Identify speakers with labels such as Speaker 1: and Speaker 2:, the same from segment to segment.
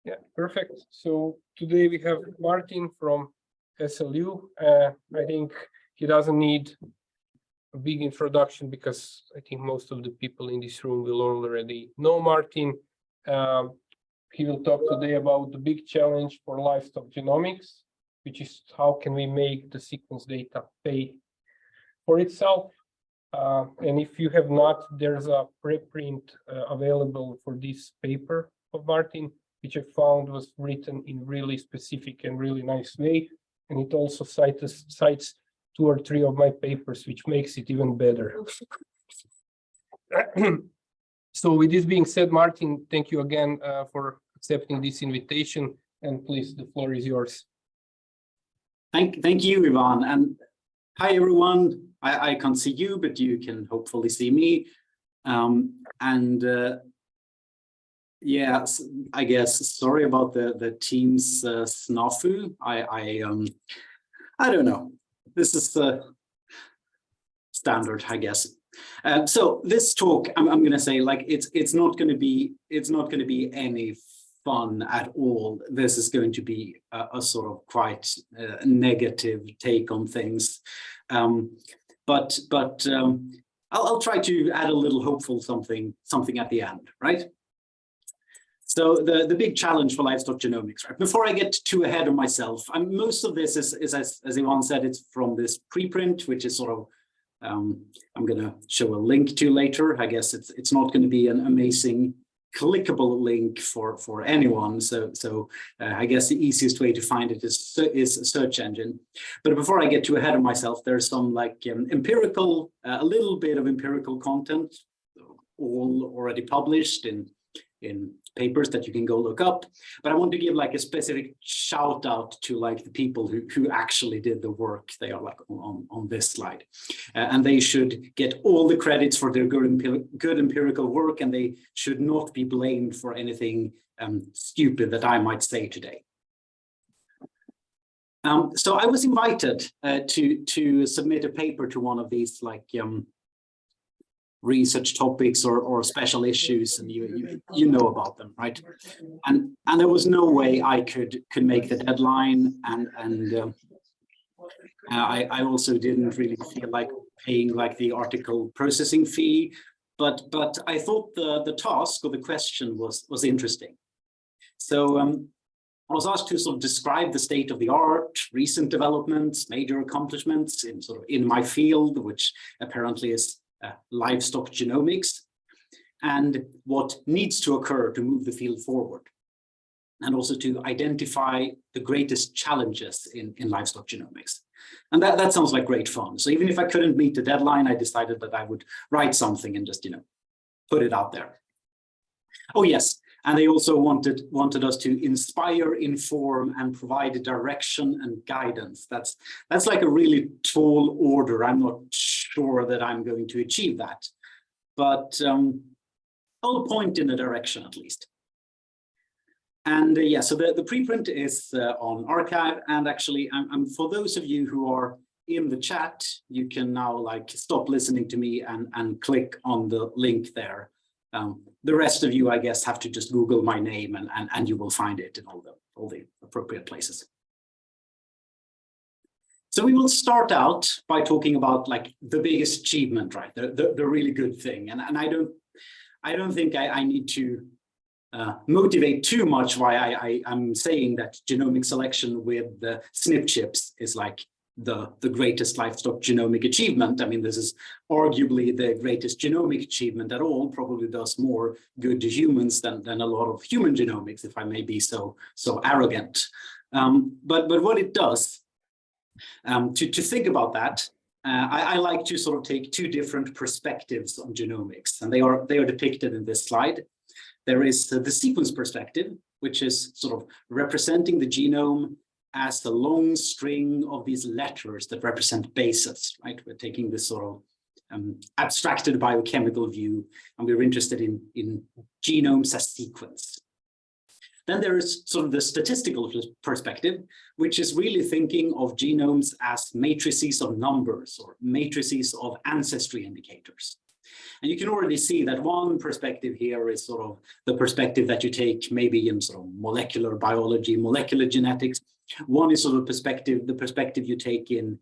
Speaker 1: Yeah, perfect. So today we have Martin from SLU. I think he doesn't need a big introduction because I think most of the people in this room will already know Martin. He will talk today about the big challenge for livestock genomics, which is how can we make the sequence data pay for itself. And if you have not, there's a preprint available for this paper of Martin, which I found was written in really specific and really nice way. And it also cites 2 or 3 of my papers, which makes it even better. So with this being said, Martin, thank you again for accepting this invitation. And please, the floor is yours.
Speaker 2: Thank you, Ivan. And hi, everyone. I can't see you, but you can hopefully see me. Yeah, I guess sorry about the team's snafu. I don't know. This is the standard, I guess. So this talk, I'm going to say, like, it's not going to be any fun at all. This is going to be a sort of quite negative take on things. But I'll try to add a little hopeful something at the end, right? So the big challenge for livestock genomics, right? Before I get too ahead of myself, most of this is as Ivan said, it's from this preprint, which is sort of I'm going to show a link to later. I guess it's not going to be an amazing clickable link for anyone. So I guess the easiest way to find it is a search engine. But before I get too ahead of myself, there's some like empirical, a little bit of empirical content, all already published in papers that you can go look up. But I want to give like a specific shout out to like the people who actually did the work. They are like on this slide, and they should get all the credits for their good empirical work, and they should not be blamed for anything stupid that I might say today. So I was invited to submit a paper to one of these like research topics or special issues, and you know about them, right? And there was no way I could make the deadline, and I also didn't really feel like paying like the article processing fee, but I thought the task or the question was interesting. So I was asked to sort of describe the state of the art, recent developments, major accomplishments in my field, which apparently is livestock genomics, and what needs to occur to move the field forward, and also to identify the greatest challenges in livestock genomics. And that sounds like great fun. So even if I couldn't meet the deadline, I decided that I would write something and just, put it out there. Oh yes, and they also wanted us to inspire, inform, and provide direction and guidance. That's like a really tall order. I'm not sure that I'm going to achieve that, but I'll point in a direction at least. And yeah, so the preprint is on archive, and actually, for those of you who are in the chat, you can now like stop listening to me and click on the link there. The rest of you, I guess, have to just Google my name and you will find it in all the appropriate places. So we will start out by talking about like the biggest achievement, right? The really good thing. And I don't think I need to motivate too much why I'm saying that genomic selection with the SNP chips is like the greatest livestock genomic achievement. I mean, this is arguably the greatest genomic achievement at all, probably does more good to humans than a lot of human genomics, if I may be so arrogant. But what it does, to think about that, I like to sort of take 2 different perspectives on genomics, and they are depicted in this slide. There is the sequence perspective, which is sort of representing the genome as a long string of these letters that represent bases, right? We're taking this sort of abstracted biochemical view, and we're interested in genomes as sequence. Then there is sort of the statistical perspective, which is really thinking of genomes as matrices of numbers or matrices of ancestry indicators. And you can already see that one perspective here is sort of the perspective that you take maybe in sort of molecular biology, molecular genetics. One is sort of the perspective you take in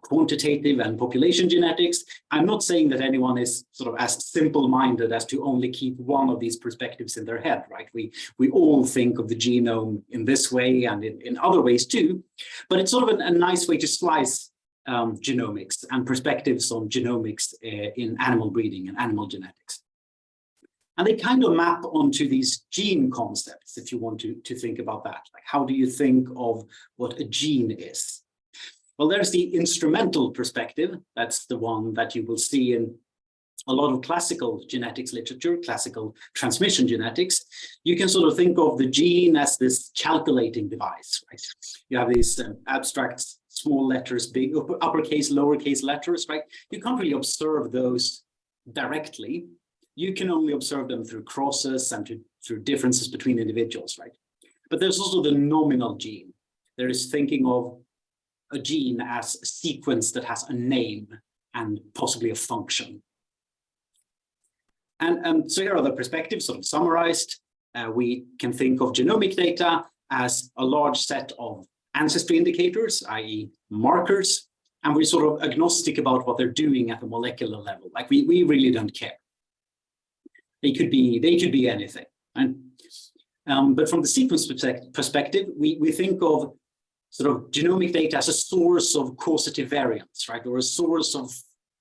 Speaker 2: quantitative and population genetics. I'm not saying that anyone is sort of as simple-minded as to only keep one of these perspectives in their head, right? We all think of the genome in this way and in other ways too, but it's sort of a nice way to slice genomics and perspectives on genomics in animal breeding and animal genetics. And they kind of map onto these gene concepts, if you want to think about that. Like, how do you think of what a gene is? Well, there's the instrumental perspective. That's the one that you will see in a lot of classical genetics literature, classical transmission genetics. You can sort of think of the gene as this calculating device, right? You have these abstract small letters, big uppercase, lowercase letters, right? You can't really observe those directly. You can only observe them through crosses and through differences between individuals, right? But there's also the nominal gene. There is thinking of a gene as a sequence that has a name and possibly a function. And so here are the perspectives sort of summarized. We can think of genomic data as a large set of ancestry indicators, i.e. markers, and we're sort of agnostic about what they're doing at the molecular level. Like we really don't care. They could be anything. But from the sequence perspective, we think of sort of genomic data as a source of causative variants, right? Or a source of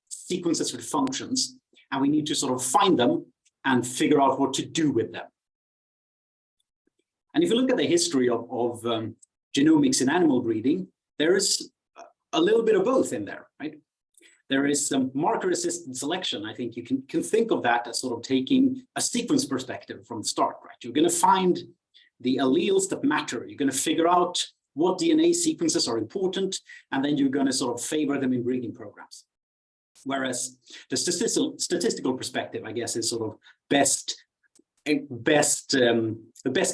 Speaker 2: sequences with functions, and we need to sort of find them and figure out what to do with them. And if you look at the history of genomics in animal breeding, there is a little bit of both in there, right? There is some marker-assisted selection. I think you can think of that as sort of taking a sequence perspective from the start, right? You're going to find the alleles that matter. You're going to figure out what DNA sequences are important, and then you're going to sort of favor them in breeding programs. Whereas the statistical perspective, I guess, is sort of the best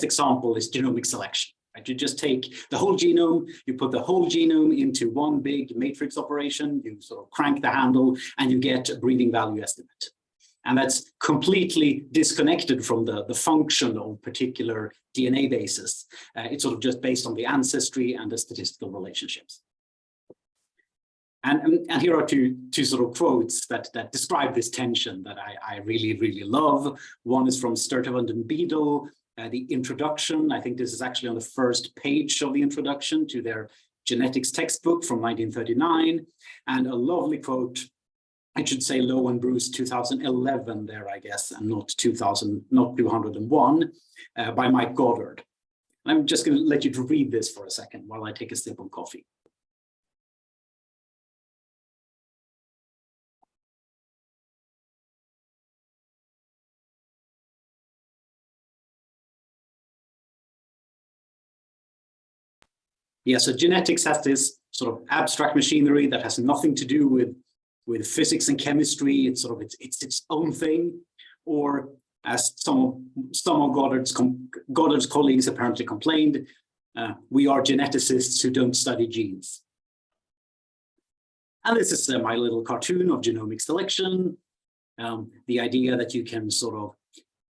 Speaker 2: example is genomic selection. Right? You just take the whole genome, you put the whole genome into one big matrix operation, you sort of crank the handle, and you get a breeding value estimate. And that's completely disconnected from the function of particular DNA bases. It's sort of just based on the ancestry and the statistical relationships. And here are two sort of quotes that describe this tension that I really, really love. One is from Sturtevant and Beadle, the introduction. I think this is actually on the first page of the introduction to their genetics textbook from 1939. And a lovely quote, I should say Lowe and Bruce 2011 there, I guess, and not 201, by Mike Goddard. I'm just going to let you read this for a second while I take a sip of coffee. Yeah, so genetics has this sort of abstract machinery that has nothing to do with physics and chemistry. It's sort of its own thing, or as some of Goddard's colleagues apparently complained, we are geneticists who don't study genes. And this is my little cartoon of genomic selection. The idea that you can sort of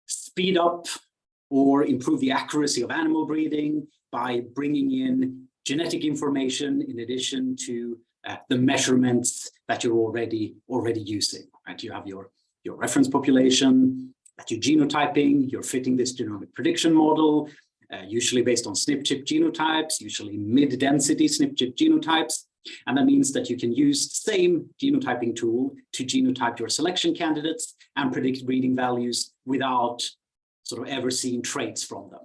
Speaker 2: speed up or improve the accuracy of animal breeding by bringing in genetic information in addition to the measurements that you're already using. Right? You have your reference population, that you're genotyping, you're fitting this genomic prediction model, usually based on SNP-chip genotypes, usually mid-density SNP-chip genotypes. And that means that you can use the same genotyping tool to genotype your selection candidates and predict breeding values without sort of ever seeing traits from them.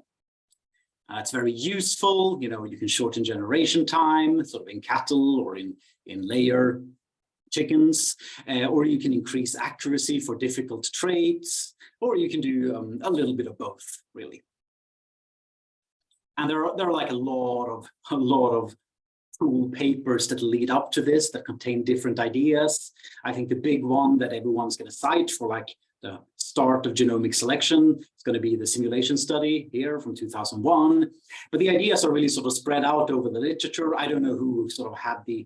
Speaker 2: It's very useful. You know, you can shorten generation time, sort of in cattle or in layer chickens, or you can increase accuracy for difficult traits, or you can do a little bit of both, really. And there are like a lot of cool papers that lead up to this that contain different ideas. I think the big one that everyone's going to cite for like the start of genomic selection is going to be the simulation study here from 2001. But the ideas are really sort of spread out over the literature. I don't know who sort of had the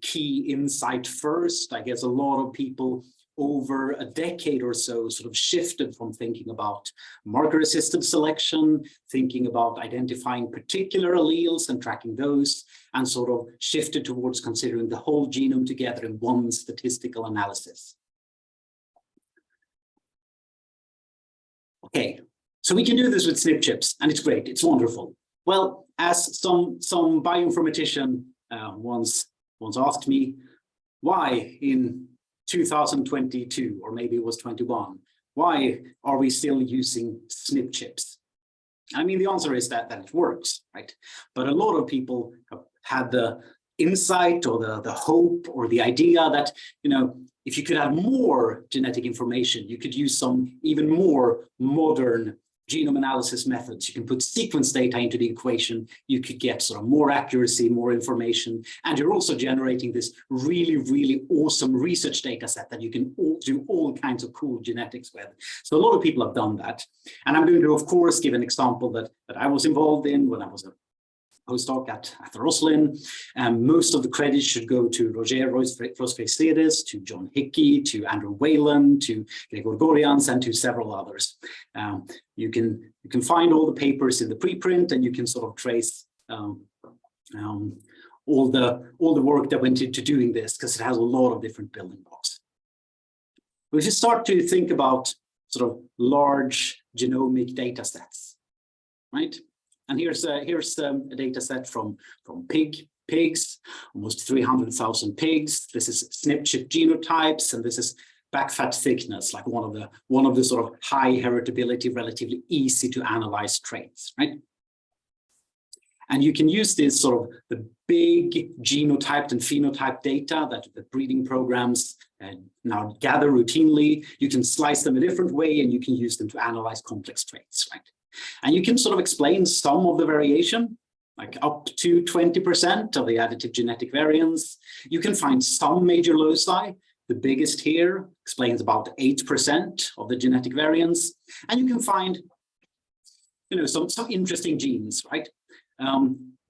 Speaker 2: key insight first. I guess a lot of people over a decade or so sort of shifted from thinking about marker-assisted selection, thinking about identifying particular alleles and tracking those, and sort of shifted towards considering the whole genome together in one statistical analysis. Okay, so we can do this with SNP chips, and it's great, it's wonderful. Well, as some bioinformatician once asked me, why in 2022, or maybe it was 21, why are we still using SNP chips? I mean, the answer is that it works, right? But a lot of people have had the insight or the hope or the idea that, you know, if you could have more genetic information, you could use some even more modern genome analysis methods. You can put sequence data into the equation, you could get sort of more accuracy, more information, and you're also generating this really, really awesome research data set that you can do all kinds of cool genetics with. So a lot of people have done that. And I'm going to, of course, give an example that I was involved in when I was a postdoc at Roslin. Most of the credit should go to Roger Rosfresides, to John Hickey, to Andrew Whalen, to Gregor Gorians, and to several others. You can find all the papers in the preprint, and you can sort of trace all the work that went into doing this, because it has a lot of different building blocks. We should start to think about sort of large genomic data sets, right? And here's a data set from pigs, almost 300,000 pigs. This is SNP chip genotypes, and this is back fat thickness, like one of the sort of high heritability, relatively easy to analyze traits, right? And you can use this sort of the big genotyped and phenotyped data that the breeding programs now gather routinely. You can slice them a different way, and you can use them to analyze complex traits, right? And you can sort of explain some of the variation, like up to 20% of the additive genetic variance. You can find some major loci. The biggest here explains about 8% of the genetic variance. And you can find, you know, some interesting genes, right?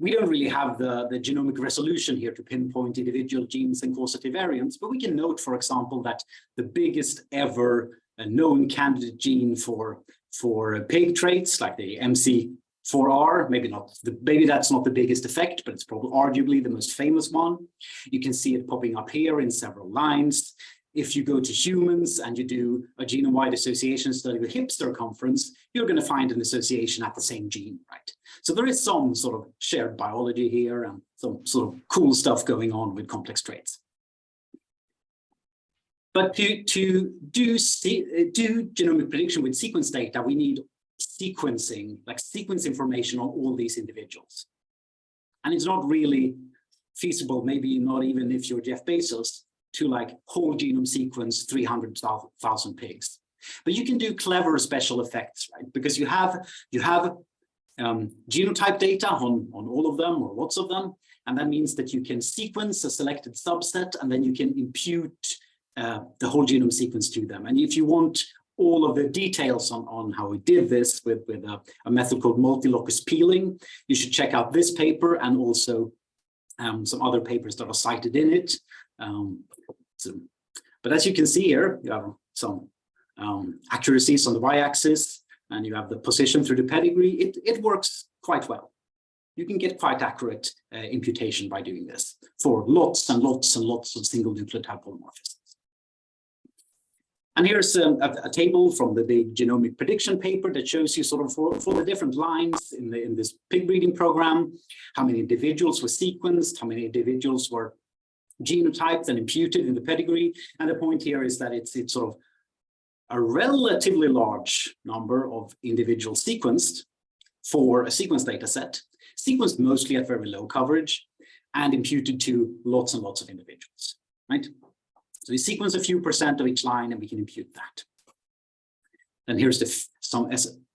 Speaker 2: We don't really have the genomic resolution here to pinpoint individual genes and causative variants, but we can note, for example, that the biggest ever known candidate gene for pig traits, like the MC4R, maybe that's not the biggest effect, but it's probably arguably the most famous one. You can see it popping up here in several lines. If you go to humans and you do a genome-wide association study with hip circumference, you're going to find an association at the same gene, right? So there is some sort of shared biology here and some sort of cool stuff going on with complex traits. But to do genomic prediction with sequence data, we need sequencing, like sequence information on all these individuals. And it's not really feasible, maybe not even if you're Jeff Bezos, to like whole genome sequence 300,000 pigs. But you can do clever special effects, right? Because you have genotype data on all of them or lots of them. And that means that you can sequence a selected subset, and then you can impute the whole genome sequence to them. And if you want all of the details on how we did this with a method called multi-locus peeling, you should check out this paper and also some other papers that are cited in it. But as you can see here, you have some accuracies on the y-axis, and you have the position through the pedigree. It works quite well. You can get quite accurate imputation by doing this for lots and lots and lots of single nucleotide polymorphisms. And here's a table from the big genomic prediction paper that shows you sort of for the different lines in this pig breeding program, how many individuals were sequenced, how many individuals were genotyped and imputed in the pedigree. And the point here is that it's sort of a relatively large number of individuals sequenced for a sequence data set, sequenced mostly at very low coverage and imputed to lots and lots of individuals, right? So we sequence a few percent of each line and we can impute that. And here's a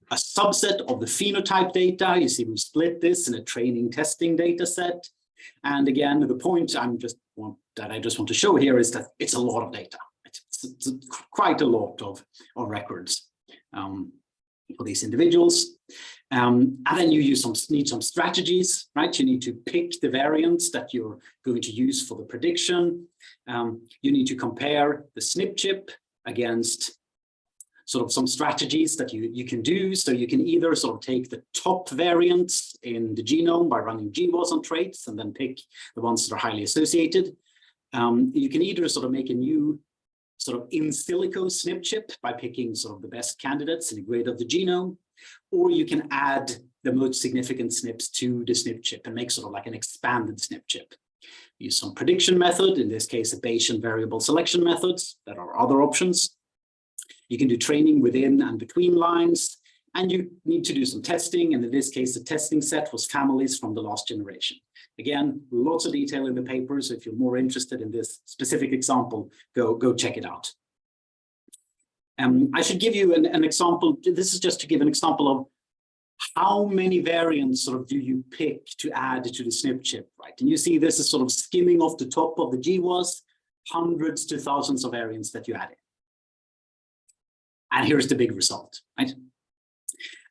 Speaker 2: subset of the phenotype data. You see we split this in a training testing data set. And again, the point I just want to show here is that it's a lot of data. It's quite a lot of records for these individuals. And then you need some strategies, right? You need to pick the variants that you're going to use for the prediction. You need to compare the SNP chip against sort of some strategies that you can do. So you can either sort of take the top variants in the genome by running GWAS on traits and then pick the ones that are highly associated. You can either sort of make a new sort of in silico SNP chip by picking sort of the best candidates in a grid of the genome, or you can add the most significant SNPs to the SNP chip and make sort of like an expanded SNP chip. Use some prediction method, in this case, a Bayesian variable selection methods. There are other options. You can do training within and between lines, and you need to do some testing. And in this case, the testing set was families from the last generation. Again, lots of detail in the paper. So if you're more interested in this specific example, go check it out. I should give you an example. This is just to give an example of how many variants sort of do you pick to add to the SNP chip, right? And you see this is sort of skimming off the top of the GWAS, hundreds to thousands of variants that you add in. And here's the big result, right?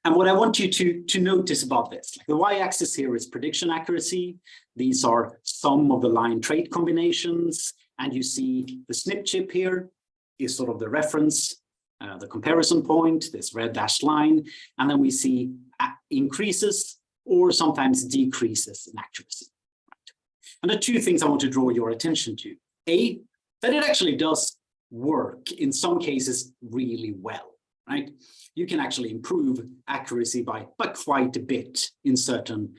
Speaker 2: And what I want you to notice about this, like the y-axis here is prediction accuracy. These are some of the line trait combinations. And you see the SNP chip here is sort of the reference, the comparison point, this red dashed line. And then we see increases or sometimes decreases in accuracy. Right? And the two things I want to draw your attention to. A, that it actually does work in some cases really well, right? You can actually improve accuracy by quite a bit in certain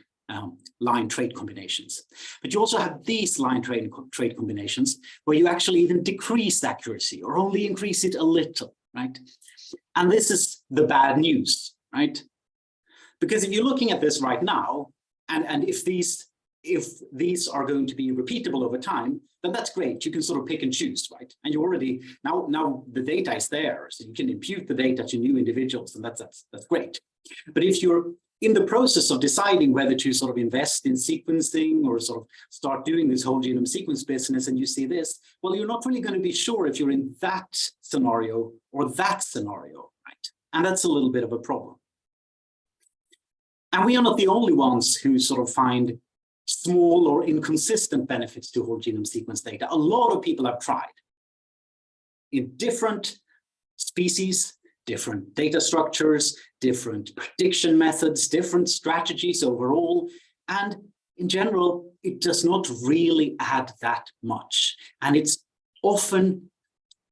Speaker 2: line trait combinations. But you also have these line trait combinations where you actually even decrease accuracy or only increase it a little, right? And this is the bad news, right? Because if you're looking at this right now, and if these are going to be repeatable over time, then that's great. You can sort of pick and choose, right? And you already, now the data is there, so you can impute the data to new individuals, and that's great. But if you're in the process of deciding whether to sort of invest in sequencing or sort of start doing this whole genome sequence business and you see this, well, you're not really going to be sure if you're in that scenario or that scenario, right? And that's a little bit of a problem. And we are not the only ones who sort of find small or inconsistent benefits to whole genome sequence data. A lot of people have tried in different species, different data structures, different prediction methods, different strategies overall. And in general, it does not really add that much. And it's often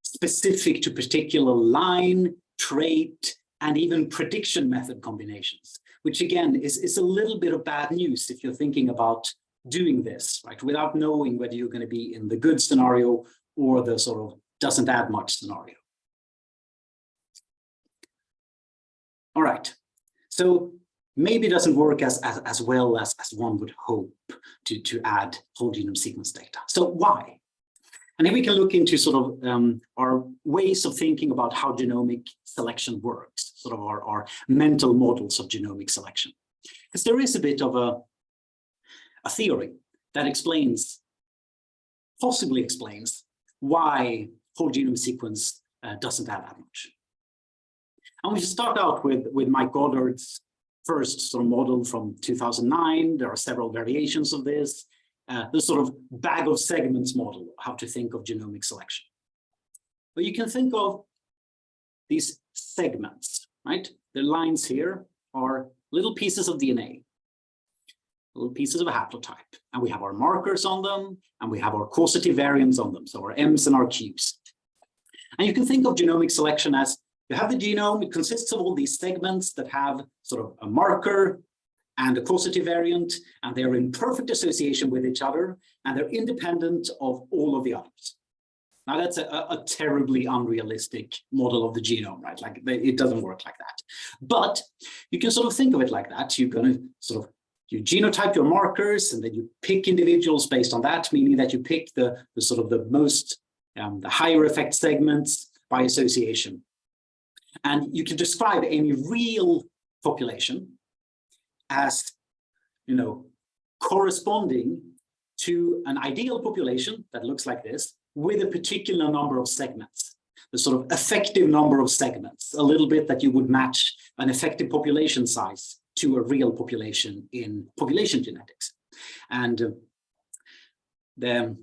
Speaker 2: specific to particular line, trait, and even prediction method combinations, which again is a little bit of bad news if you're thinking about doing this, right? Without knowing whether you're going to be in the good scenario or the sort of doesn't add much scenario. All right, so maybe it doesn't work as well as one would hope to add whole genome sequence data. So why? And then we can look into sort of our ways of thinking about how genomic selection works, sort of our mental models of genomic selection. Because there is a bit of a theory that possibly explains why whole genome sequence doesn't add that much. And we should start out with Mike Goddard's first sort of model from 2009. There are several variations of this. The sort of bag of segments model, how to think of genomic selection. But you can think of these segments, right? The lines here are little pieces of DNA, little pieces of a haplotype. And we have our markers on them, and we have our causative variants on them, so our M's and our Q's. And you can think of genomic selection as you have the genome, it consists of all these segments that have sort of a marker and a causative variant, and they're in perfect association with each other, and they're independent of all of the others. Now that's a terribly unrealistic model of the genome, right? Like it doesn't work like that. But you can sort of think of it like that. You're going to sort of, you genotype your markers, and then you pick individuals based on that, meaning that you pick the sort of the most, the higher effect segments by association. And you can describe any real population as, you know, corresponding to an ideal population that looks like this with a particular number of segments, the sort of effective number of segments, a little bit that you would match an effective population size to a real population in population genetics. And the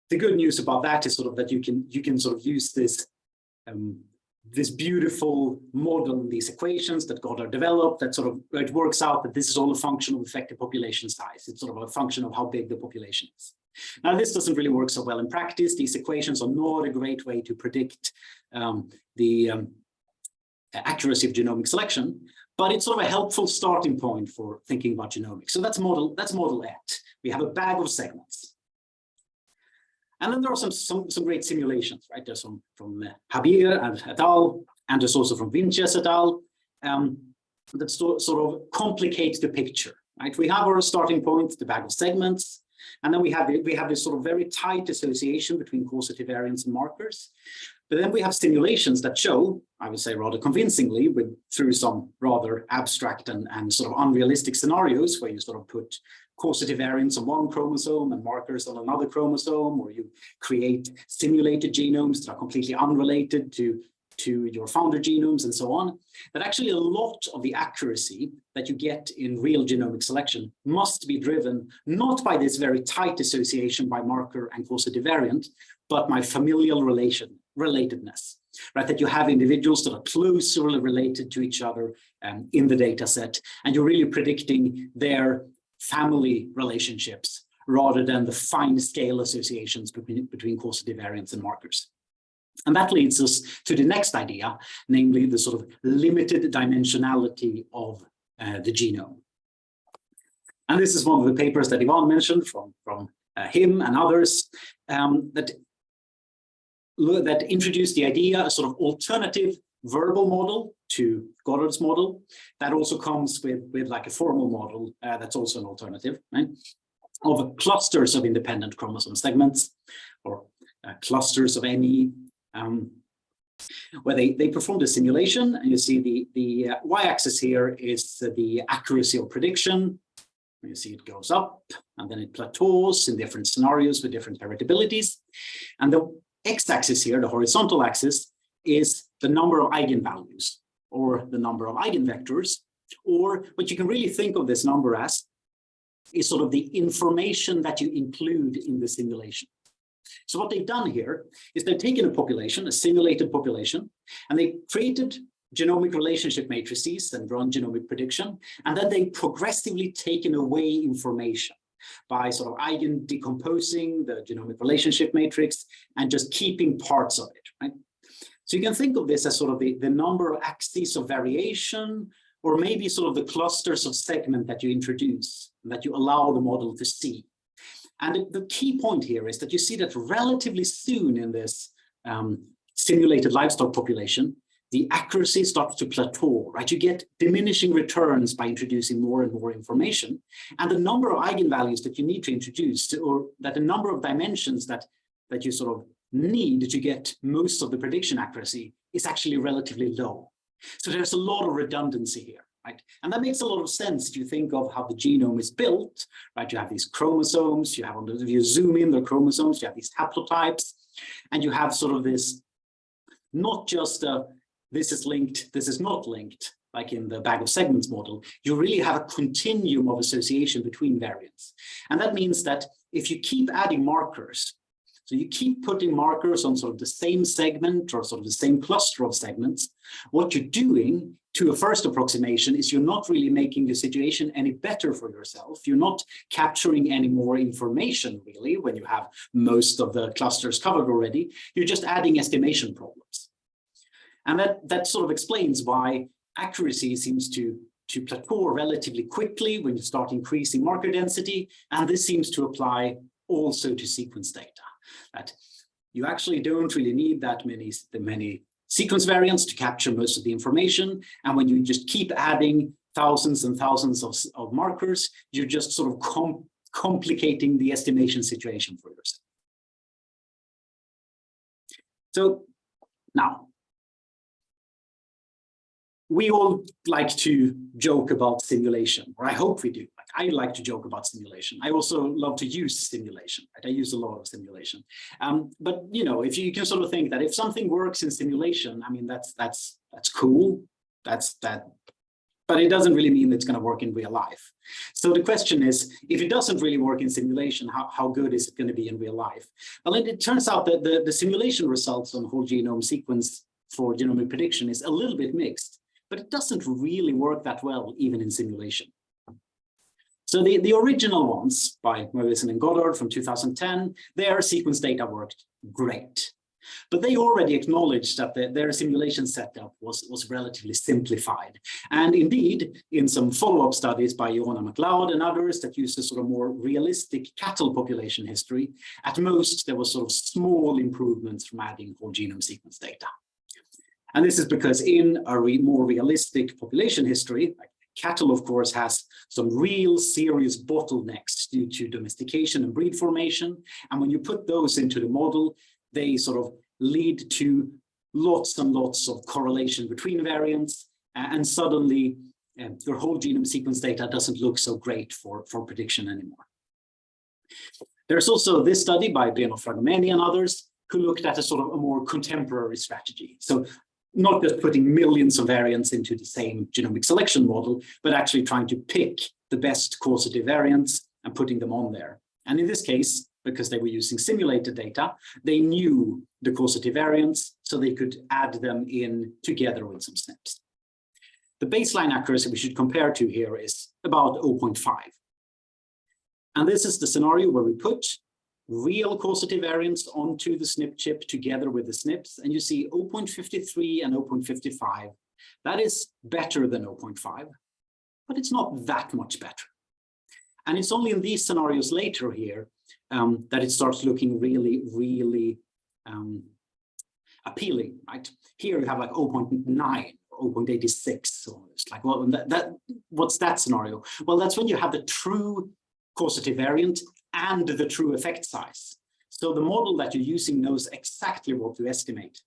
Speaker 2: good news about that is sort of that you can sort of use this this beautiful model, these equations that Goddard developed, that sort of, it works out that this is all a function of effective population size. It's sort of a function of how big the population is. Now, this doesn't really work so well in practice. These equations are not a great way to predict the accuracy of genomic selection, but it's sort of a helpful starting point for thinking about genomics. So that's model Et. We have a bag of segments. And then there are some great simulations, right? There's some from Javier and et al, and there's also from Vinches et al, that sort of complicate the picture, right? We have our starting point, the bag of segments, and then we have this sort of very tight association between causative variants and markers. But then we have simulations that show, I would say rather convincingly, through some rather abstract and sort of unrealistic scenarios where you sort of put causative variants on one chromosome and markers on another chromosome, or you create simulated genomes that are completely unrelated to your founder genomes and so on, that actually a lot of the accuracy that you get in real genomic selection must be driven not by this very tight association by marker and causative variant, but by familial relatedness, right? That you have individuals that are closely related to each other in the data set, and you're really predicting their family relationships rather than the fine scale associations between causative variants and markers. And that leads us to the next idea, namely the sort of limited dimensionality of the genome. And this is one of the papers that Ivan mentioned from him and others that introduced the idea, a sort of alternative verbal model to Goddard's model that also comes with like a formal model that's also an alternative, right? Of clusters of independent chromosome segments, or clusters of NE, where they performed a simulation, and you see the y-axis here is the accuracy of prediction. You see it goes up and then it plateaus in different scenarios with different heritabilities. And the x-axis here, the horizontal axis, is the number of eigenvalues or the number of eigenvectors, or what you can really think of this number as is sort of the information that you include in the simulation. So what they've done here is they've taken a population, a simulated population, and they created genomic relationship matrices and run genomic prediction, and then they progressively taken away information by sort of eigen decomposing the genomic relationship matrix and just keeping parts of it, right? So you can think of this as sort of the number of axes of variation, or maybe sort of the clusters of segment that you introduce, that you allow the model to see. And the key point here is that you see that relatively soon in this simulated livestock population, the accuracy starts to plateau, right? You get diminishing returns by introducing more and more information. And the number of eigenvalues that you need to introduce, or that the number of dimensions that you sort of need to get most of the prediction accuracy is actually relatively low. So there's a lot of redundancy here, right? And that makes a lot of sense if you think of how the genome is built, right? You have these chromosomes, you have, if you zoom in the chromosomes, you have these haplotypes, and you have sort of this, not just this is linked, this is not linked, like in the bag of segments model. You really have a continuum of association between variants. And that means that if you keep adding markers, so you keep putting markers on sort of the same segment or sort of the same cluster of segments, what you're doing to a first approximation is you're not really making the situation any better for yourself. You're not capturing any more information really when you have most of the clusters covered already. You're just adding estimation problems. And that sort of explains why accuracy seems to plateau relatively quickly when you start increasing marker density. And this seems to apply also to sequence data. That you actually don't really need that many sequence variants to capture most of the information. And when you just keep adding thousands and thousands of markers, you're just sort of complicating the estimation situation for yourself. So now, we all like to joke about simulation, or I hope we do. I like to joke about simulation. I also love to use simulation. Right? I use a lot of simulation. But you know, if you can sort of think that if something works in simulation, I mean, that's cool. That's that. But it doesn't really mean it's going to work in real life. So the question is, if it doesn't really work in simulation, how good is it going to be in real life? Well, it turns out that the simulation results on whole genome sequence for genomic prediction is a little bit mixed, but it doesn't really work that well even in simulation. So the original ones by Murison and Goddard from 2010, their sequence data worked great. But they already acknowledged that their simulation setup was relatively simplified. And indeed, in some follow-up studies by Joanna MacLeod and others that used a sort of more realistic cattle population history, at most there was sort of small improvements from adding whole genome sequence data. And this is because in a more realistic population history, like cattle, of course, has some real serious bottlenecks due to domestication and breed formation. And when you put those into the model, they sort of lead to lots and lots of correlation between variants, and suddenly their whole genome sequence data doesn't look so great for prediction anymore. There's also this study by Beno Fragomeni and others who looked at a sort of a more contemporary strategy. So not just putting millions of variants into the same genomic selection model, but actually trying to pick the best causative variants and putting them on there. And in this case, because they were using simulated data, they knew the causative variants, so they could add them in together with some SNPs. The baseline accuracy we should compare to here is about 0.5. And this is the scenario where we put real causative variants onto the SNP chip together with the SNPs, and you see 0.53 and 0.55. That is better than 0.5, but it's not that much better. And it's only in these scenarios later here that it starts looking really, really appealing, right? Here you have like 0.9, 0.86. So it's like, well, what's that scenario? Well, that's when you have the true causative variant and the true effect size. So the model that you're using knows exactly what to estimate.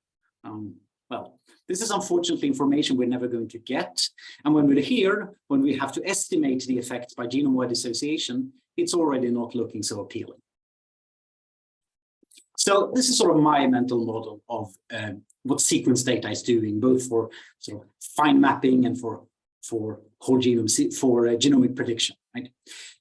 Speaker 2: Well, this is unfortunately information we're never going to get. And when we're here, when we have to estimate the effects by genome-wide association, it's already not looking so appealing. So this is sort of my mental model of what sequence data is doing, both for sort of fine mapping and for whole genome, for genomic prediction. Right?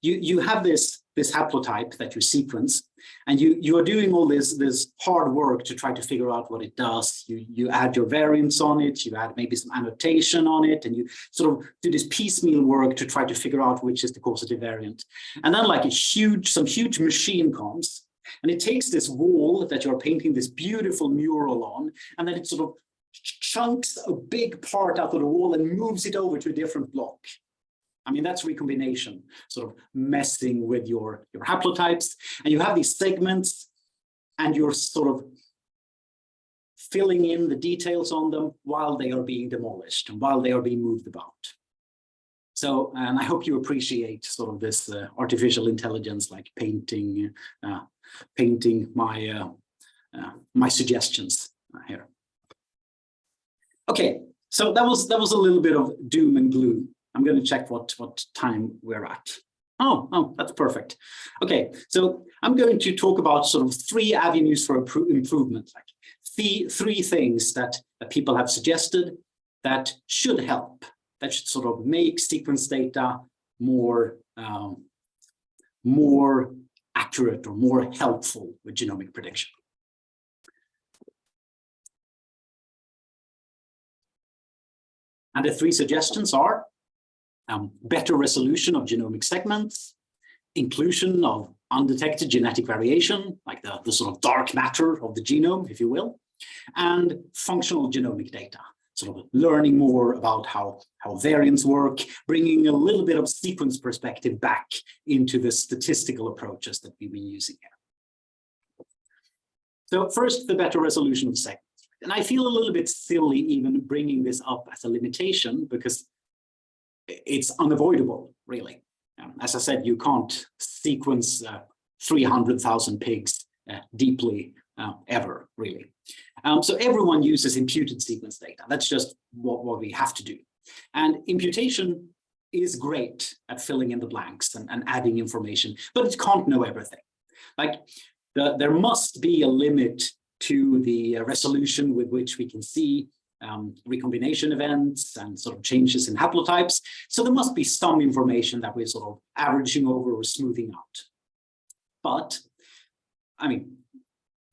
Speaker 2: You have this haplotype that you sequence, and you are doing all this hard work to try to figure out what it does. You add your variants on it, you add maybe some annotation on it, and you sort of do this piecemeal work to try to figure out which is the causative variant. And then like some huge machine comes, and it takes this wall that you're painting this beautiful mural on, and then it sort of chunks a big part out of the wall and moves it over to a different block. I mean, that's recombination, sort of messing with your haplotypes. And you have these segments, and you're sort of filling in the details on them while they are being demolished and while they are being moved about. So, and I hope you appreciate sort of this artificial intelligence, like painting my suggestions here. Okay, so that was a little bit of doom and gloom. I'm going to check what time we're at. Oh, that's perfect. Okay, so I'm going to talk about sort of 3 avenues for improvement, like three things that people have suggested that should help, that should sort of make sequence data more accurate or more helpful with genomic prediction. And the 3 suggestions are better resolution of genomic segments, inclusion of undetected genetic variation, like the sort of dark matter of the genome, if you will, and functional genomic data, sort of learning more about how variants work, bringing a little bit of sequence perspective back into the statistical approaches that we've been using here. So first, the better resolution of segments. And I feel a little bit silly even bringing this up as a limitation, because it's unavoidable, really. As I said, you can't sequence 300,000 pigs deeply ever, really. So everyone uses imputed sequence data. That's just what we have to do. And imputation is great at filling in the blanks and adding information, but it can't know everything. Like there must be a limit to the resolution with which we can see recombination events and sort of changes in haplotypes. So there must be some information that we're sort of averaging over or smoothing out. But, I mean,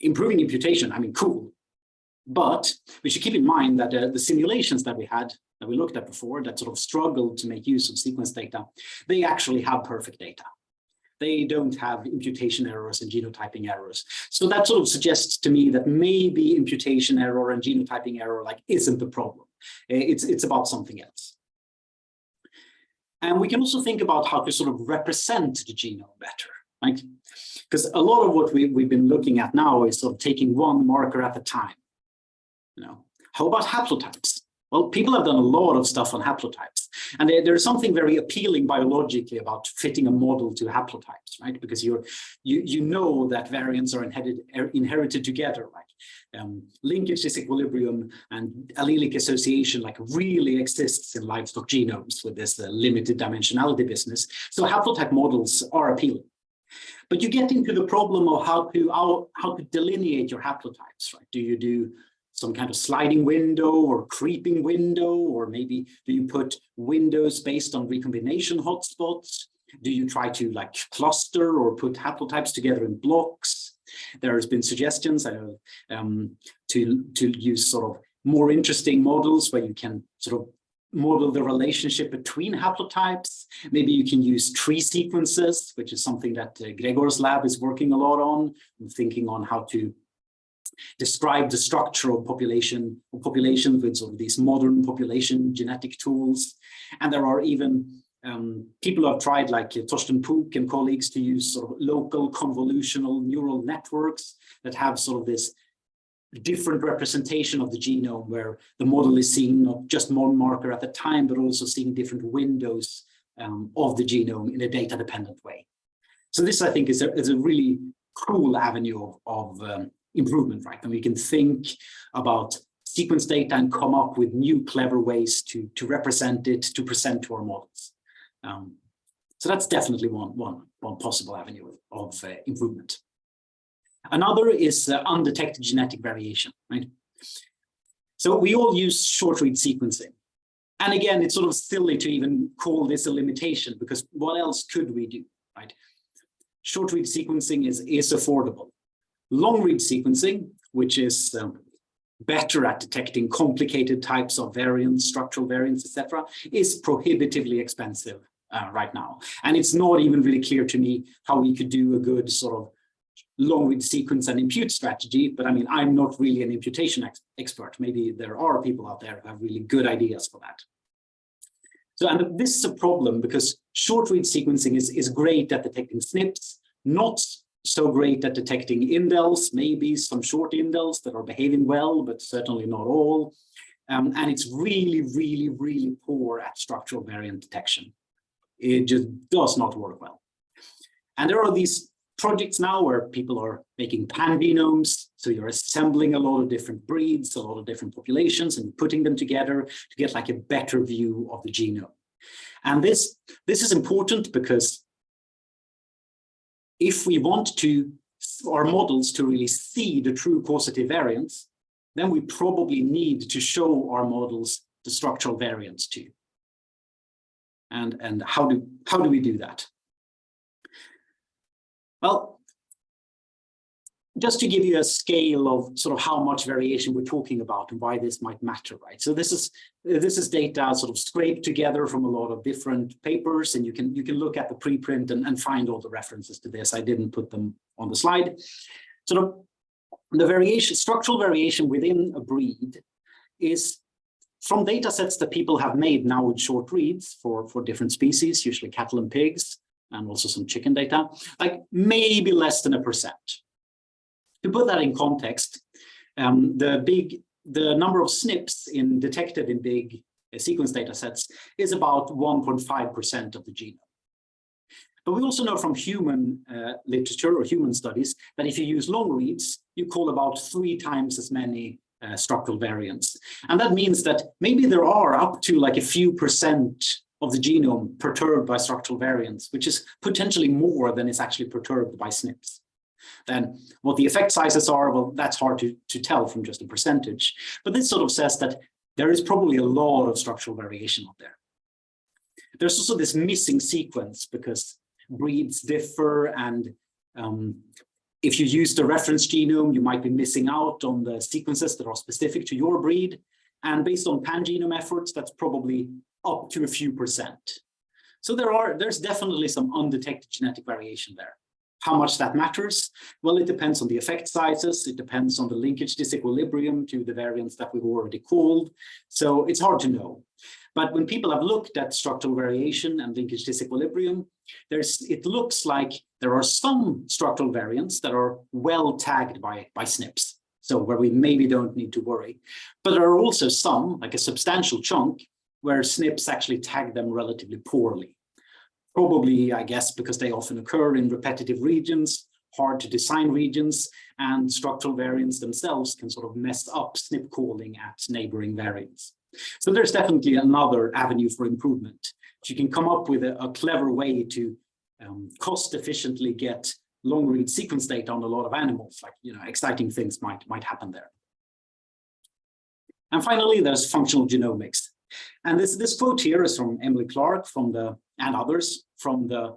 Speaker 2: improving imputation, I mean, cool. But we should keep in mind that the simulations that we looked at before that sort of struggled to make use of sequence data, they actually have perfect data. They don't have imputation errors and genotyping errors. So that sort of suggests to me that maybe imputation error and genotyping error isn't the problem. It's about something else. And we can also think about how to sort of represent the genome better, right? Because a lot of what we've been looking at now is sort of taking one marker at a time. You know, how about haplotypes? Well, people have done a lot of stuff on haplotypes, and there's something very appealing biologically about fitting a model to haplotypes, right? Because you know that variants are inherited together, like linkage disequilibrium and allelic association really exists in livestock genomes with this limited dimensionality business. So haplotype models are appealing. But you get into the problem of how to delineate your haplotypes, right? Do you do some kind of sliding window or creeping window, or maybe do you put windows based on recombination hotspots? Do you try to cluster or put haplotypes together in blocks? There has been suggestions to use sort of more interesting models where you can sort of model the relationship between haplotypes. Maybe you can use tree sequences, which is something that Gregor's lab is working a lot on, thinking on how to describe the structure of population with sort of these modern population genetic tools. And there are even people who have tried, like Torsten Puk and colleagues, to use sort of local convolutional neural networks that have sort of this different representation of the genome, where the model is seeing not just one marker at a time, but also seeing different windows of the genome in a data-dependent way. So this, I think, is a really cool avenue of improvement, right? And we can think about sequence data and come up with new clever ways to represent it, to present to our models. So that's definitely one possible avenue of improvement. Another is undetected genetic variation, right? So we all use short-read sequencing. And again, it's sort of silly to even call this a limitation, because what else could we do, right? Short-read sequencing is affordable. Long-read sequencing, which is better at detecting complicated types of variants, structural variants, etc., is prohibitively expensive right now. And it's not even really clear to me how we could do a good sort of long-read sequence and impute strategy. But I mean, I'm not really an imputation expert. Maybe there are people out there who have really good ideas for that. So, and this is a problem because short-read sequencing is great at detecting SNPs, not so great at detecting indels, maybe some short indels that are behaving well, but certainly not all. And it's really, really, really poor at structural variant detection. It just does not work well. And there are these projects now where people are making pan-genomes. So you're assembling a lot of different breeds, a lot of different populations, and putting them together to get like a better view of the genome. And this is important because if we want our models to really see the true causative variants, then we probably need to show our models the structural variants too. And how do we do that? Well, just to give you a scale of sort of how much variation we're talking about and why this might matter, right? So this is data sort of scraped together from a lot of different papers, and you can look at the preprint and find all the references to this. I didn't put them on the slide. Sort of the variation, structural variation within a breed is from data sets that people have made now with short reads for different species, usually cattle and pigs, and also some chicken data, like maybe less than 1%. To put that in context, the number of SNPs detected in big sequence data sets is about 1.5% of the genome. But we also know from human literature or human studies that if you use long reads, you call about 3 times as many structural variants. And that means that maybe there are up to like a few percent of the genome perturbed by structural variants, which is potentially more than is actually perturbed by SNPs. Then what the effect sizes are, well, that's hard to tell from just a percentage. But this sort of says that there is probably a lot of structural variation out there. There's also this missing sequence because breeds differ, and if you use the reference genome, you might be missing out on the sequences that are specific to your breed. And based on pan-genome efforts, that's probably up to a few percent. So there's definitely some undetected genetic variation there. How much that matters? Well, it depends on the effect sizes. It depends on the linkage disequilibrium to the variants that we've already called. So it's hard to know. But when people have looked at structural variation and linkage disequilibrium, it looks like there are some structural variants that are well tagged by SNPs. So where we maybe don't need to worry. But there are also some, like a substantial chunk, where SNPs actually tag them relatively poorly. Probably, I guess, because they often occur in repetitive regions, hard to design regions, and structural variants themselves can sort of mess up SNP calling at neighboring variants. So there's definitely another avenue for improvement. If you can come up with a clever way to cost efficiently get long read sequence data on a lot of animals, like, exciting things might happen there. And finally, there's functional genomics. And this quote here is from Emily Clark and others from the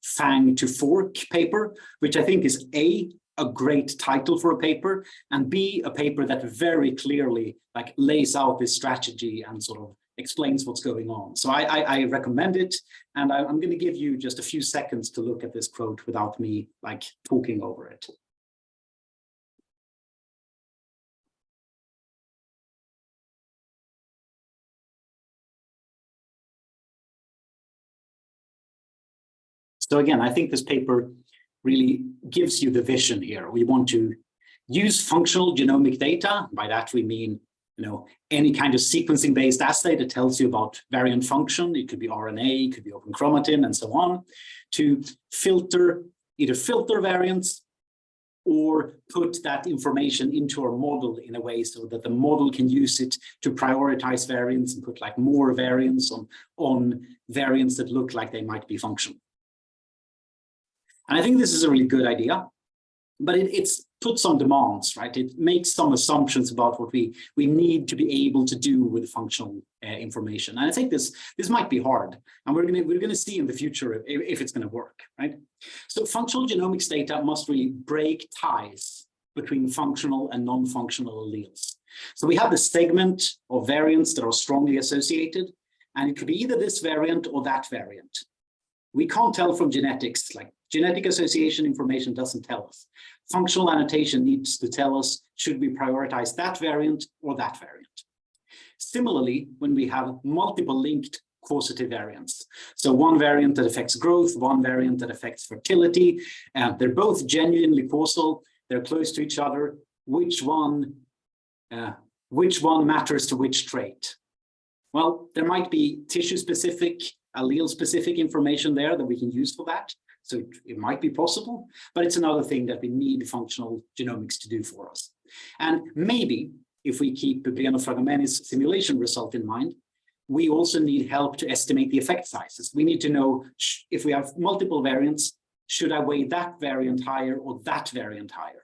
Speaker 2: Fang to Fork paper, which I think is a great title for a paper, and B, a paper that very clearly lays out this strategy and sort of explains what's going on. So I recommend it, and I'm going to give you just a few seconds to look at this quote without me talking over it. So again, I think this paper really gives you the vision here. We want to use functional genomic data. By that we mean, any kind of sequencing-based assay that tells you about variant function. It could be RNA, it could be open chromatin, and so on, to either filter variants or put that information into our model in a way so that the model can use it to prioritize variants and put more variants on variants that look like they might be functional. And I think this is a really good idea, but it's put some demands, right? It makes some assumptions about what we need to be able to do with functional information. And I think this might be hard, and we're gonna see in the future if it's gonna work, right? So functional genomics data must really break ties between functional and non-functional alleles. So we have the segment of variants that are strongly associated, and it could be either this variant or that variant. We can't tell from genetics, genetic association information doesn't tell us. Functional annotation needs to tell us, should we prioritize that variant or that variant? Similarly, when we have multiple linked causative variants, so one variant that affects growth, one variant that affects fertility, and they're both genuinely causal, they're close to each other, which one matters to which trait? Well, there might be tissue-specific, allele-specific information there that we can use for that. So it might be possible, but it's another thing that we need functional genomics to do for us. And maybe if we keep Breno-Fragomeni's simulation result in mind, we also need help to estimate the effect sizes. We need to know if we have multiple variants, should I weigh that variant higher or that variant higher?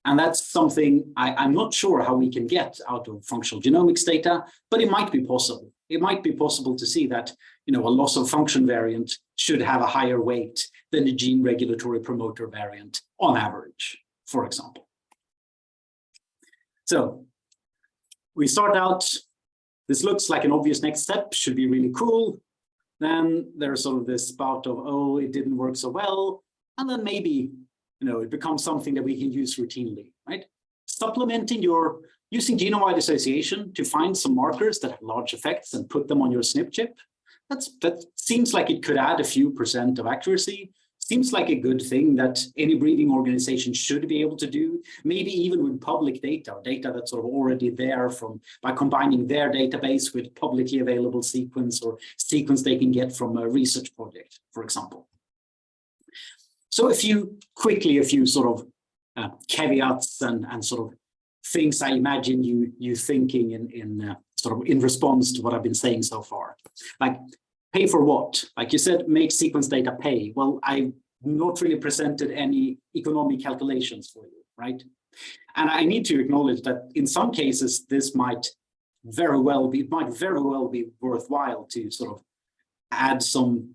Speaker 2: And that's something I'm not sure how we can get out of functional genomics data, but it might be possible. It might be possible to see that a loss of function variant should have a higher weight than a gene regulatory promoter variant on average, for example. So we start out, this looks like an obvious next step, should be really cool. Then there's sort of this bout of, oh, it didn't work so well. And then maybe it becomes something that we can use routinely, right? Using genome-wide association to find some markers that have large effects and put them on your SNP chip. That seems like it could add a few % of accuracy. Seems like a good thing that any breeding organization should be able to do, maybe even with public data that's sort of already there by combining their database with publicly available sequence or sequence they can get from a research project, for example. So a few sort of caveats and sort of things I imagine you thinking in response to what I've been saying so far. Pay for what? Like you said, make sequence data pay. Well, I've not really presented any economic calculations for you, right? And I need to acknowledge that in some cases, this might it might very well be worthwhile to sort of add some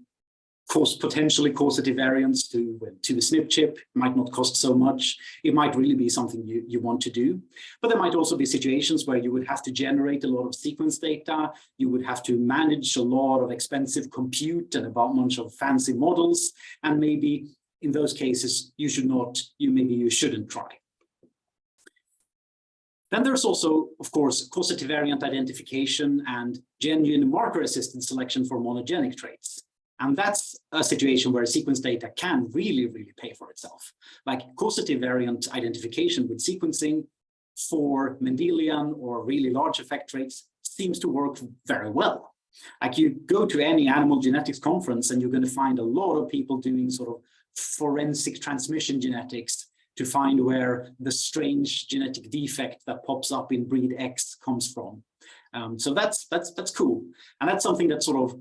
Speaker 2: potentially causative variants to the SNP chip. It might not cost so much. It might really be something you want to do. But there might also be situations where you would have to generate a lot of sequence data. You would have to manage a lot of expensive compute and a bunch of fancy models. And maybe in those cases, you shouldn't try. Then there's also, of course, causative variant identification and genuine marker-assisted selection for monogenic traits. And that's a situation where sequence data can really, really pay for itself. Like causative variant identification with sequencing for Mendelian or really large effect traits seems to work very well. Like you go to any animal genetics conference and you're going to find a lot of people doing sort of forensic transmission genetics to find where the strange genetic defect that pops up in breed X comes from. So that's cool. And that's something that sort of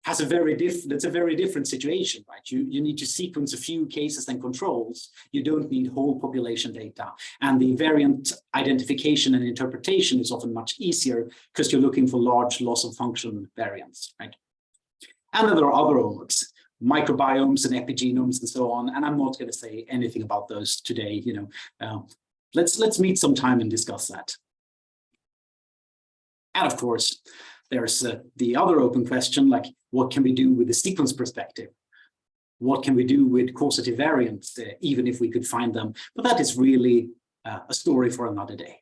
Speaker 2: has a very different situation, right? You need to sequence a few cases and controls. You don't need whole population data. And the variant identification and interpretation is often much easier because you're looking for large loss of function variants, right? And then there are other omics, microbiomes and epigenomes and so on. And I'm not going to say anything about those today. Let's meet sometime and discuss that. And of course, there's the other open question, like what can we do with the sequence perspective? What can we do with causative variants, even if we could find them? But that is really a story for another day.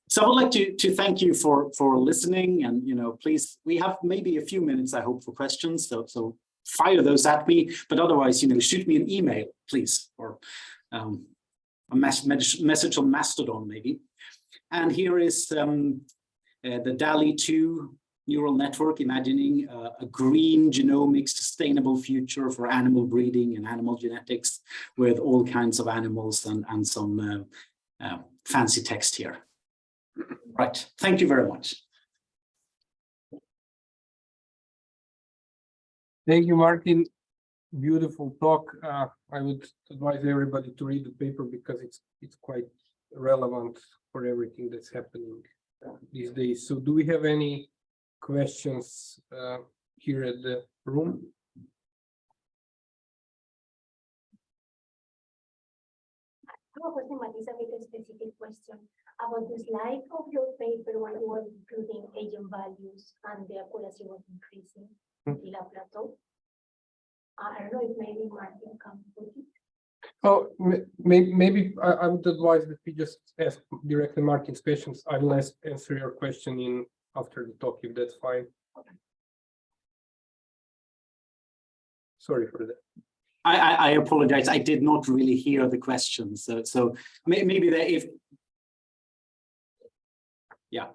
Speaker 2: So I would like to thank you for listening, and please, we have maybe a few minutes, I hope, for questions. So fire those at me, but otherwise, shoot me an email, please, or a message on Mastodon, maybe. And here is the DALI-2 neural network, imagining a green genomics sustainable future for animal breeding and animal genetics with all kinds of animals and some fancy text here. Right, thank you very much.
Speaker 1: Thank you, Martin. Beautiful talk. I would advise everybody to read the paper because it's quite relevant for everything that's happening these days. So do we have any questions here at the room?
Speaker 3: I have a question, but it's a bit specific question about the slide of your paper when you were including agent values and the accuracy was increasing until a plateau. I don't know if maybe Martin can put it.
Speaker 1: Oh, maybe I would advise that we just ask directly Martin's questions. I will answer your question after the talk, if that's fine.
Speaker 3: Okay.
Speaker 1: Sorry for that.
Speaker 2: I apologize. I did not really hear the question. So maybe that if, yeah.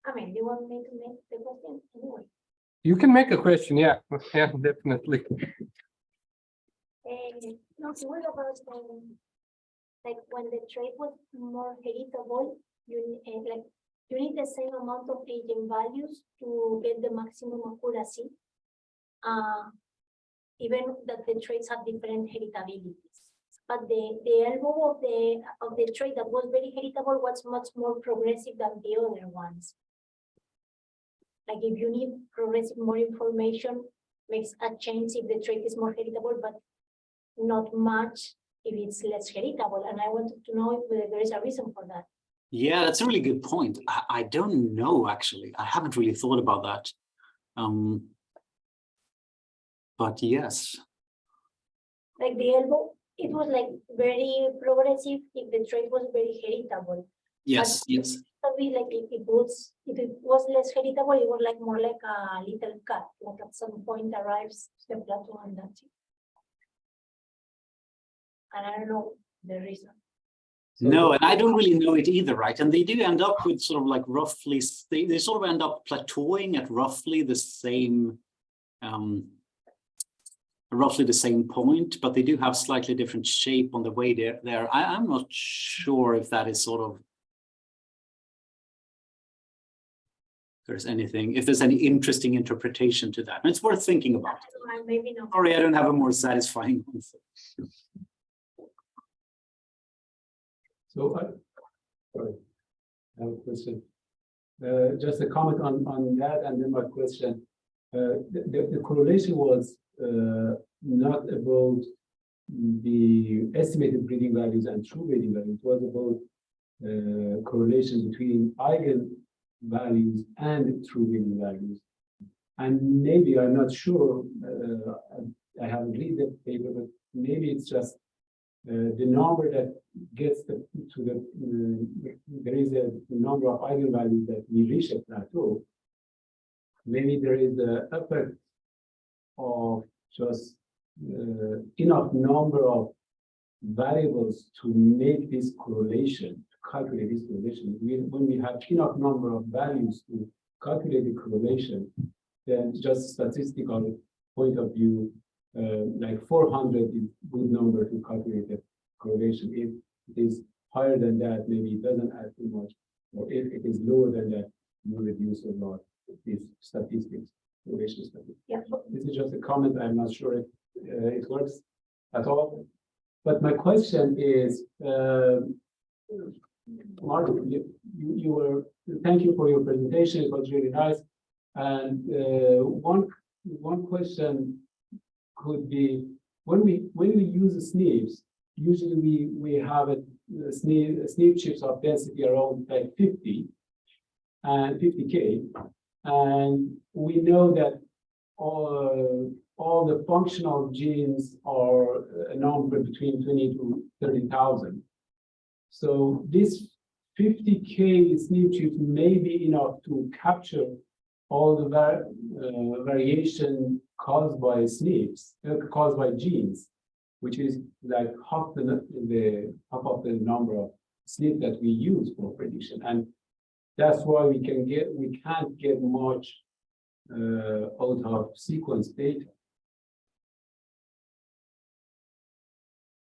Speaker 3: I mean, do you want me to make the question anyway?
Speaker 1: You can make a question, yeah, definitely.
Speaker 3: No, what about like when the trait was more heritable, you need the same amount of agent values to get the maximum accuracy, even that the traits have different heritabilities. But the elbow of the trait that was very heritable was much more progressive than the other ones. Like if you need progressive more information, makes a change if the trait is more heritable, but not much if it's less heritable. And I wanted to know if there is a reason for that.
Speaker 2: Yeah, that's a really good point. I don't know, actually. I haven't really thought about that. But yes.
Speaker 3: Like the elbow, it was like very progressive if the trait was very heritable.
Speaker 2: Yes,
Speaker 3: but
Speaker 2: yes.
Speaker 3: Like if it was less heritable, it was like more like a little cut, like at some point arrives the plateau and that's it. And I don't know the reason. So
Speaker 2: no, and I don't really know it either, right? And they do end up with sort of like roughly, they sort of end up plateauing at roughly the same point, but they do have slightly different shape on the way there. I'm not sure if that is sort of, if there's any interesting interpretation to that. And it's worth thinking about.
Speaker 3: Maybe not.
Speaker 2: Sorry, I don't have a more satisfying answer.
Speaker 1: So
Speaker 4: Sorry, I have a question. Just a comment on that, and then my question. The correlation was not about the estimated breeding values and true breeding values. It was about correlation between eigen values and true breeding values. And maybe I'm not sure. I haven't read the paper, but maybe it's just the number that gets there is a number of eigenvalues that we reach a plateau. Maybe there is the effect of just enough number of variables to make this correlation, to calculate this correlation. When we have enough number of values to calculate the correlation, then just statistical point of view, like 400 is a good number to calculate the correlation. If it is higher than that, maybe it doesn't add too much. Or if it is lower than that, you reduce a lot these statistics, correlation statistics.
Speaker 3: Yeah.
Speaker 4: This is just a comment. I'm not sure if it works at all. But my question is, Martin, you were, thank you for your presentation. It was really nice. And one question could be, when we use the SNPs, usually we have a SNP chips of density around like 50 and 50K, and we know that all the functional genes are a number between 20 to 30,000. So this 50K SNP chips may be enough to capture all the variation caused by SNPs, caused by genes, which is like half of the number of SNP that we use for prediction, and that's why we can't get much out of sequence data.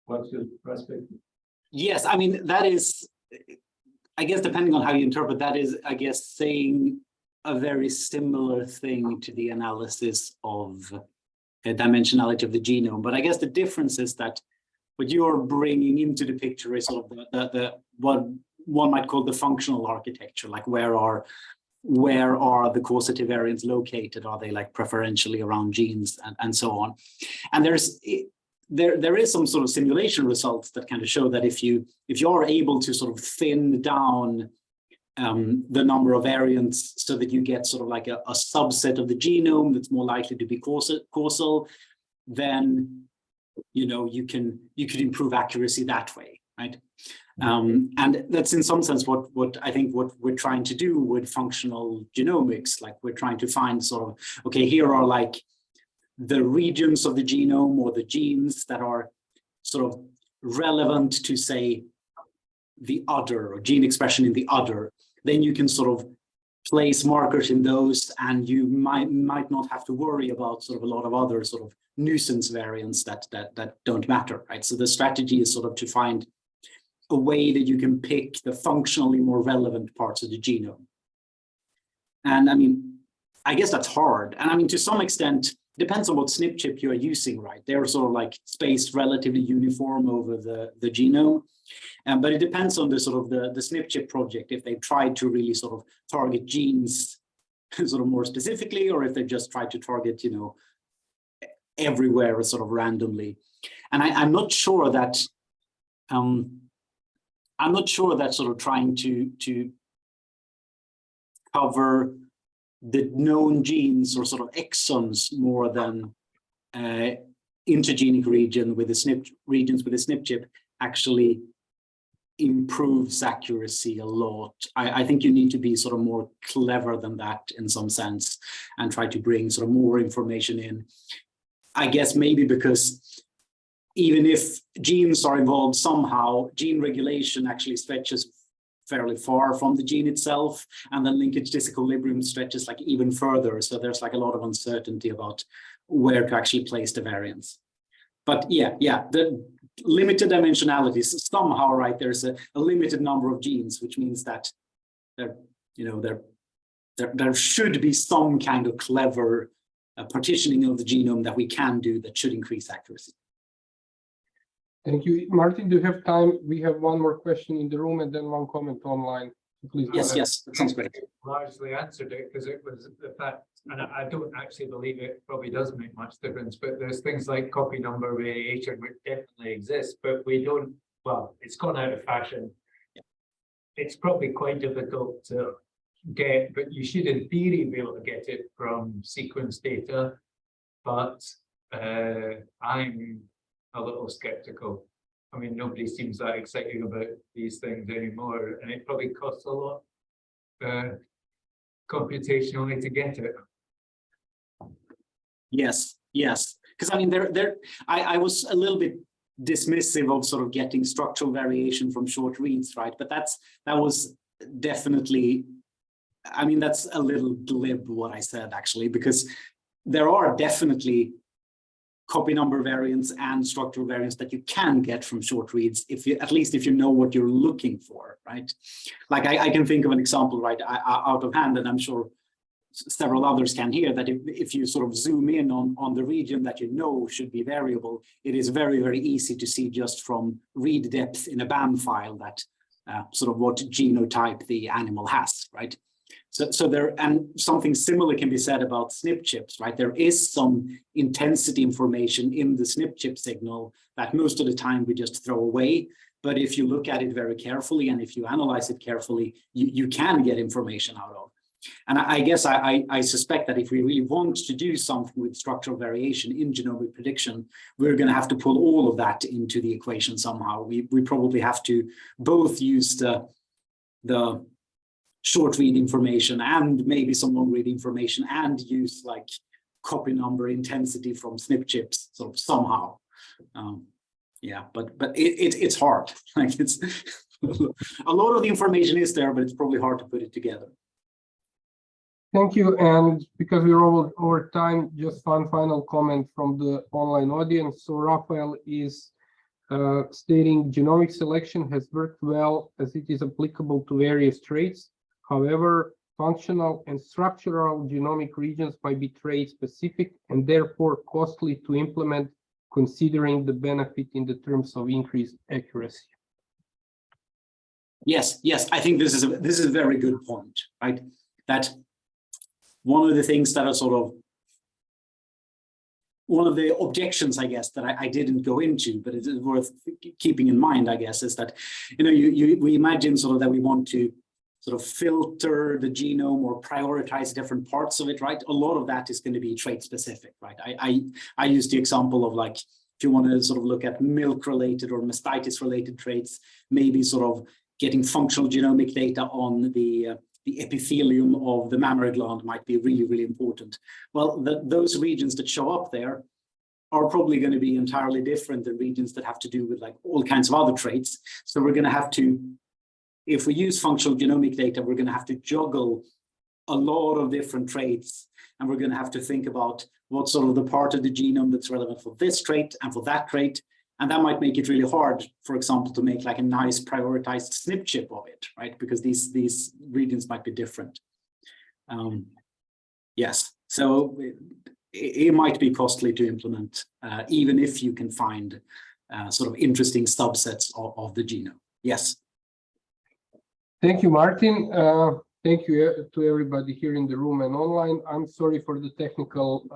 Speaker 4: What's your perspective?
Speaker 2: Yes, I mean, that is, I guess, depending on how you interpret that, is, I guess, saying a very similar thing to the analysis of the dimensionality of the genome. But I guess the difference is that what you're bringing into the picture is sort of the what one might call the functional architecture, like where are the causative variants located? Are they like preferentially around genes and so on? And there is some sort of simulation results that kind of show that if you're able to sort of thin down the number of variants so that you get sort of like a subset of the genome that's more likely to be causal, then you could improve accuracy that way, right? And that's in some sense what I think what we're trying to do with functional genomics. Like we're trying to find sort of, okay, here are like the regions of the genome or the genes that are sort of relevant to, say, the udder or gene expression in the udder. Then you can sort of place markers in those, and you might not have to worry about sort of a lot of other sort of nuisance variants that don't matter, right? So the strategy is sort of to find a way that you can pick the functionally more relevant parts of the genome. And I mean, I guess that's hard. And I mean, to some extent, depends on what SNP chip you are using, right? They're sort of like spaced relatively uniform over the genome. But it depends on the sort of the SNP chip project, if they've tried to really sort of target genes sort of more specifically, or if they just tried to target, everywhere sort of randomly. And I'm not sure that sort of trying to cover the known genes or sort of exons more than intergenic regions with the SNP chip actually improves accuracy a lot. I think you need to be sort of more clever than that in some sense and try to bring sort of more information in. I guess maybe because even if genes are involved somehow, gene regulation actually stretches fairly far from the gene itself, and then linkage disequilibrium stretches like even further. So there's like a lot of uncertainty about where to actually place the variants. But yeah, the limited dimensionalities somehow, right? There's a limited number of genes, which means that there should be some kind of clever partitioning of the genome that we can do that should increase accuracy.
Speaker 1: Thank you. Martin, do you have time? We have one more question in the room and then one comment online. Please go
Speaker 2: Yes,
Speaker 1: ahead.
Speaker 2: yes, that sounds great.
Speaker 5: Largely answered it because it was the fact, and I don't actually believe it probably does make much difference, but there's things like copy number variation which definitely exist, but we don't, well, it's gone out of fashion. It's probably quite difficult to get, but you should in theory be able to get it from sequence data, but I'm a little skeptical. I mean, nobody seems that excited about these things anymore, and it probably costs a lot computationally to get it.
Speaker 2: Yes, yes. Because I mean, I was a little bit dismissive of sort of getting structural variation from short reads, right? But that was definitely, I mean, that's a little glib what I said actually, because there are definitely copy number variants and structural variants that you can get from short reads, if you, at least if you know what you're looking for, right? Like I can think of an example right out of hand, and I'm sure several others can hear that if you sort of zoom in on the region that you know should be variable, it is very, very easy to see just from read depth in a BAM file that sort of what genotype the animal has, right? So there, and something similar can be said about SNP chips, right? There is some intensity information in the SNP chip signal that most of the time we just throw away. But if you look at it very carefully and if you analyze it carefully, you can get information out of. And I guess I suspect that if we really want to do something with structural variation in genomic prediction, we're going to have to pull all of that into the equation somehow. We probably have to both use the short read information and maybe some long read information and use like copy number intensity from SNP chips sort of somehow. Yeah, but it's hard. Like it's a lot of the information is there, but it's probably hard to put it together.
Speaker 1: Thank you. And because we're over time, just one final comment from the online audience. So Raphael is stating genomic selection has worked well as it is applicable to various traits. However, functional and structural genomic regions might be trait specific and therefore costly to implement, considering the benefit in the terms of increased accuracy.
Speaker 2: Yes, yes, I think this is a very good point, right? That one of the things that are sort of one of the objections, I guess, that I didn't go into, but it is worth keeping in mind, I guess, is that, you know, we imagine sort of that we want to sort of filter the genome or prioritize different parts of it, right? A lot of that is going to be trait specific, right? I use the example of like, if you want to sort of look at milk related or mastitis related traits, maybe sort of getting functional genomic data on the epithelium of the mammary gland might be really, really important. Well, those regions that show up there are probably going to be entirely different than regions that have to do with like all kinds of other traits. So we're going to have to, if we use functional genomic data, we're going to have to juggle a lot of different traits, and we're going to have to think about what sort of the part of the genome that's relevant for this trait and for that trait. And that might make it really hard, for example, to make like a nice prioritized SNP chip of it, right? Because these regions might be different. Yes, so it might be costly to implement, even if you can find sort of interesting subsets of the genome. Yes.
Speaker 1: Thank you, Martin. Thank you to everybody here in the room and online. I'm sorry for the technical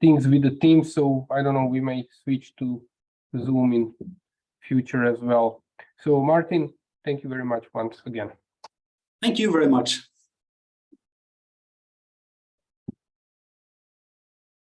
Speaker 1: things with the team, so I don't know, we may switch to Zoom in future as well. So Martin, thank you very much once again.
Speaker 2: Thank you very much.